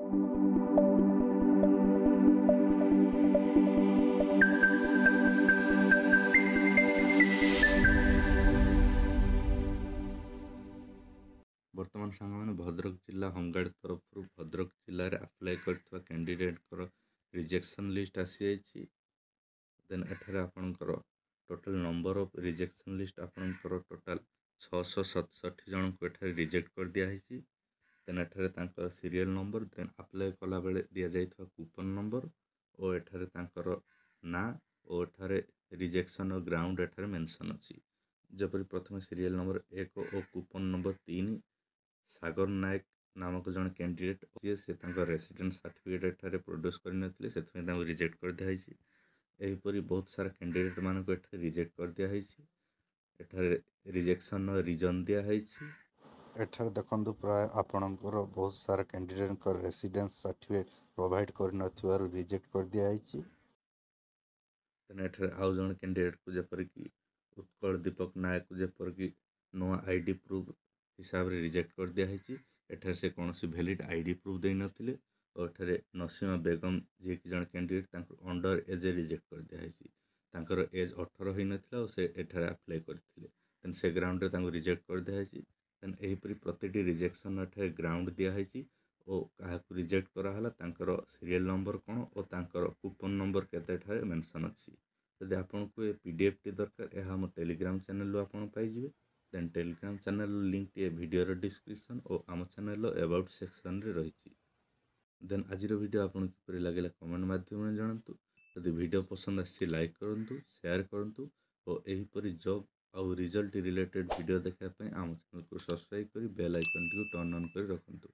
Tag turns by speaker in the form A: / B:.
A: बर्तमान सांग भद्रक जिला होमगार्ड तरफ भद्रक जिले में अप्लाई कर कैंडिडेट रिजेक्शन लिस्ट आसी जाइए। देन एठारे आपणकर total number of rejection list आपणकर टोटल 667 जन को एठारे रिजेक्ट कर दिया। देन एठारे तांकर सीरियल नंबर देन अप्लाई कला बेले दिया जाइथवा कूपन नंबर और एठारे तांकर ना और एठारे रिजेक्शन और ग्राउंड एठारे मेंशन अछि। जपरि प्रथम सीरियल नंबर 1 और कूपन नंबर 3 सागर नायक नामक जन कैंडिडेट से रेसिडेंट सर्टिफिकेट एठारे प्रोड्यूस करनथिले सेथमे तांको रिजेक्ट कर दिया है। एहीपरि बहुत सारा कैंडिडेट मानको एठारे रिजेक्ट कर दिया है। एठारे रिजेक्शन रीजन दिया है। एठारे देखंतु प्राय आपणकर बहुत सारा कैंडिडेट को रेसिडेंस सर्टिफिकेट प्रोवाइड करनथिबारु रिजेक्ट कर दिया है। तेन एठारे आउ जन कैंडिडेट को जेपरिक उत्कल दीपक नायक को जेपरिक नुआ आईडी प्रूफ हिसाब से रिजेक्ट कर दिया है। एठारे से कौन वैलिड आईडी प्रूफ दे नथिले और एठारे नसीमा बेगम जी की जन कैंडिडेट अंडर एज रिजेक्ट कर दिया है। तांकर एज 18 होई नथिला और से एठारे अप्लाई करथिले देन से ग्राउंड रे तांको रिजेक्ट कर दिया है। देन एहीपरि प्रतिटी रिजेक्शन एठारे ग्राउंड दिया है और काहाकू रिजेक्ट कराला तांकर सीरियल नंबर कौन और तांकर कूपन नंबर केते एठारे मेंशन अछि। यदि आपको ये पीडीएफ टी दरकार यह हम टेलीग्राम चैनल रू आपन पाइजिबे। देन टेलीग्राम चैनल लिंक टी वीडियो डिस्क्रिप्शन और आम चैनल अबाउट सेक्शन रे रही। देन आज वीडियो आपन किपरि लागला कमेंट माध्यम जणातु। यदि वीडियो पसंद आसी लाइक करंतु शेयर करंतु और एहीपरि जॉब आउ रिजल्ट रिलेटेड वीडियो देखा आम चैनल को सब्सक्राइब करी बेल आइकन को टर्न ऑन कर रखंतु।